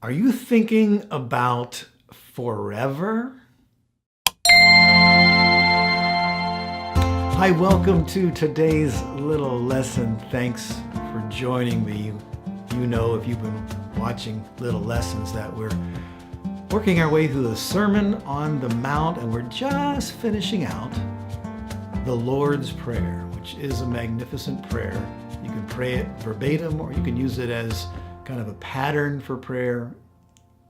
Are you thinking about forever? Hi, welcome to today's little lesson. Thanks for joining me. You know, if you've been watching little lessons, that we're working our way through the Sermon on the Mount, and we're just finishing out the Lord's Prayer, which is a magnificent prayer. You can pray it verbatim, or you can use it as kind of a pattern for prayer.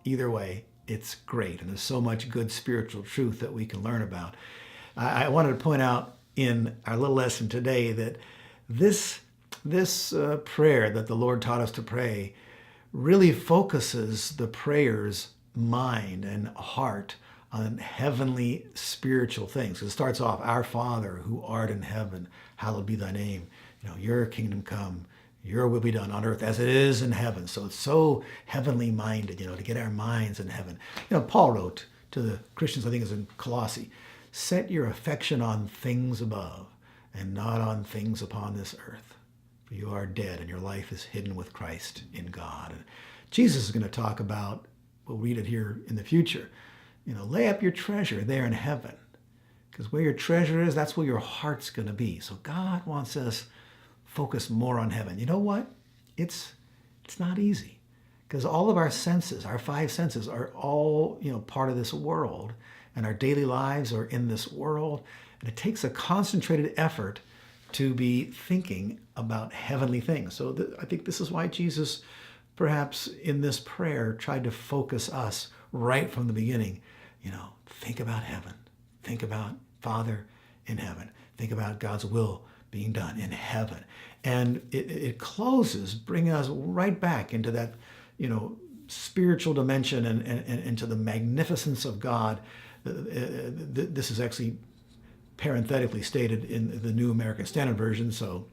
Either way, it's great, and there's so much good spiritual truth that we can learn about. I wanted to point out in our little lesson today that this prayer that the Lord taught us to pray really focuses the prayer's mind and heart on heavenly spiritual things. It starts off, "Our Father who art in heaven, hallowed be thy name. Your kingdom come, your will be done on earth as it is in heaven." So it's so heavenly minded, to get our minds in heaven. Paul wrote to the Christians, I think it's in Colossae, "Set your affection on things above and not on things upon this earth. For you are dead and your life is hidden with Christ in God." And Jesus is going to talk about, we'll read it here in the future, lay up your treasure there in heaven. Because where your treasure is, that's where your heart's going to be. So God wants us focus more on heaven. You know what? It's not easy, because all of our senses, our five senses, are all part of this world, and our daily lives are in this world, and it takes a concentrated effort to be thinking about heavenly things. So I think this is why Jesus, perhaps in this prayer, tried to focus us right from the beginning. Think about heaven. Think about Father in heaven. Think about God's will being done in heaven. And it closes, bringing us right back into that, spiritual dimension and into the magnificence of God. This is actually parenthetically stated in the New American Standard Version, so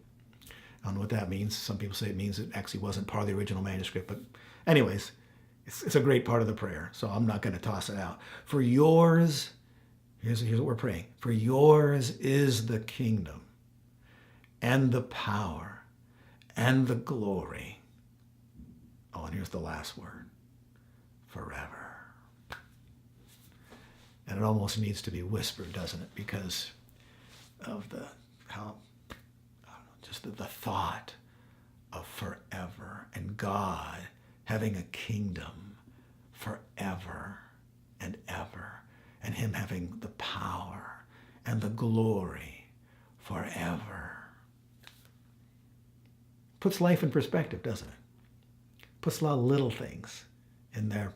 I don't know what that means. Some people say it means it actually wasn't part of the original manuscript, but anyways, it's a great part of the prayer, so I'm not going to toss it out. For yours, here's what we're praying. For yours is the kingdom and the power and the glory. Oh, and here's the last word. Forever. And it almost needs to be whispered, doesn't it? Because of just the thought of forever, and God having a kingdom forever and ever, and him having the power and the glory forever. Puts life in perspective, doesn't it? Puts a lot of little things in their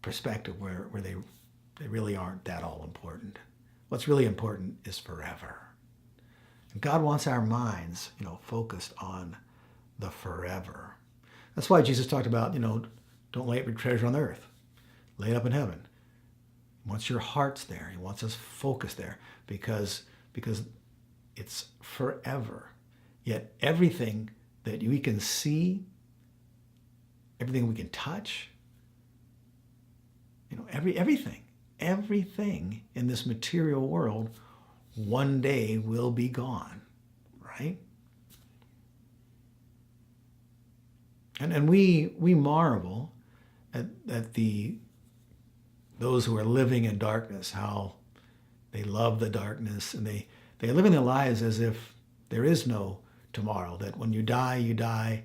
perspective where they really aren't that all important. What's really important is forever. And God wants our minds, focused on the forever. That's why Jesus talked about, don't lay up your treasure on the earth. Lay it up in heaven. He wants your hearts there. He wants us focused there because it's forever. Yet everything that we can see, everything we can touch, everything in this material world one day will be gone, right? And we marvel at those who are living in darkness, how they love the darkness, and they're living their lives as if there is no tomorrow, that when you die,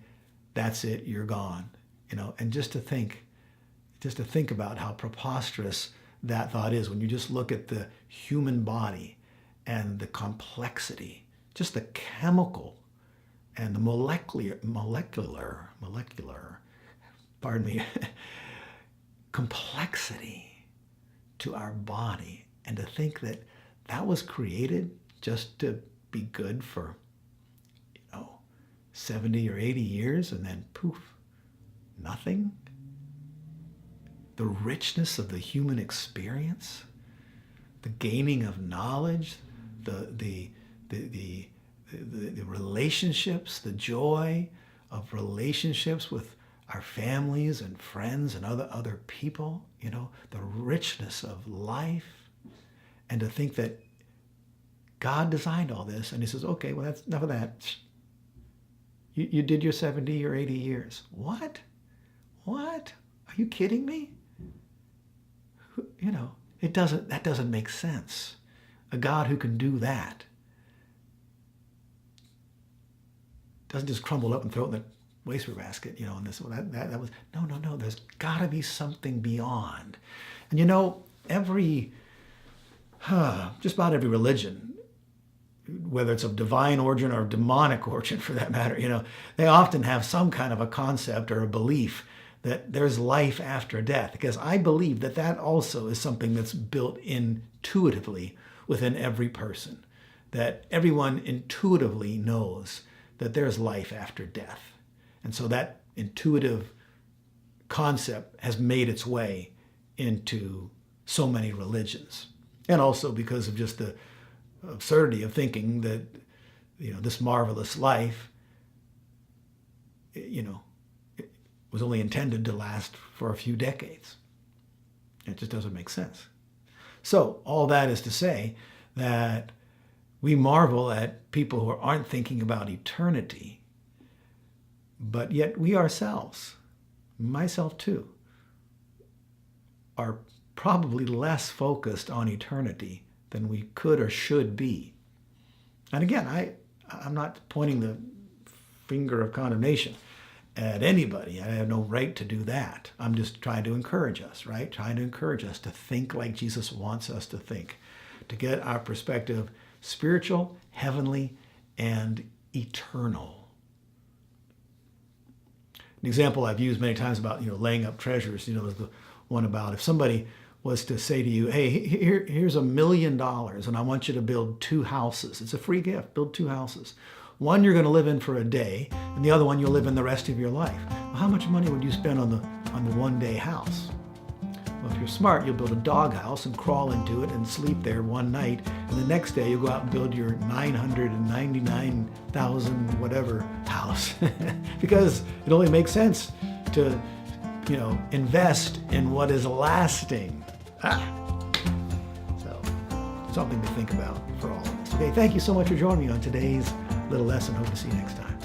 that's it, you're gone. And just to think about how preposterous that thought is, when you just look at the human body and the complexity, just the chemical and the molecular, pardon me, complexity to our body, and to think that was created just to be good for 70 or 80 years, and then poof, nothing. The richness of the human experience, the gaining of knowledge, the relationships, the joy of relationships with our families and friends and other people, the richness of life. And to think that God designed all this, and he says, okay, well, that's enough of that. You did your 70 or 80 years. What? Are you kidding me? You know, that doesn't make sense. A God who can do that doesn't just crumble up and throw it in the wastepaper basket, and this one, that was, no, there's got to be something beyond. And just about every religion, whether it's of divine origin or demonic origin for that matter, they often have some kind of a concept or a belief that there's life after death, because I believe that also is something that's built intuitively within every person, that everyone intuitively knows that there's life after death. And so that intuitive concept has made its way into so many religions. And also because of just the absurdity of thinking that, this marvelous life, it was only intended to last for a few decades. It just doesn't make sense. So all that is to say that we marvel at people who aren't thinking about eternity, but yet we ourselves, myself too, are probably less focused on eternity than we could or should be. And again, I'm not pointing the finger of condemnation at anybody. I have no right to do that. I'm just trying to encourage us, right? Trying to encourage us to think like Jesus wants us to think, to get our perspective spiritual, heavenly, and eternal. An example I've used many times about, laying up treasures, is the one about if somebody was to say to you, hey, here's $1 million and I want you to build 2 houses. It's a free gift. Build 2 houses. One you're going to live in for a day, and the other one you'll live in the rest of your life. Well, how much money would you spend on the one-day house? Well, if you're smart, you'll build a dog house and crawl into it and sleep there one night, and the next day you'll go out and build your 999,000 whatever house, because it only makes sense to, invest in what is lasting. So, something to think about for all of us. Okay, thank you so much for joining me on today's little lesson. Hope to see you next time.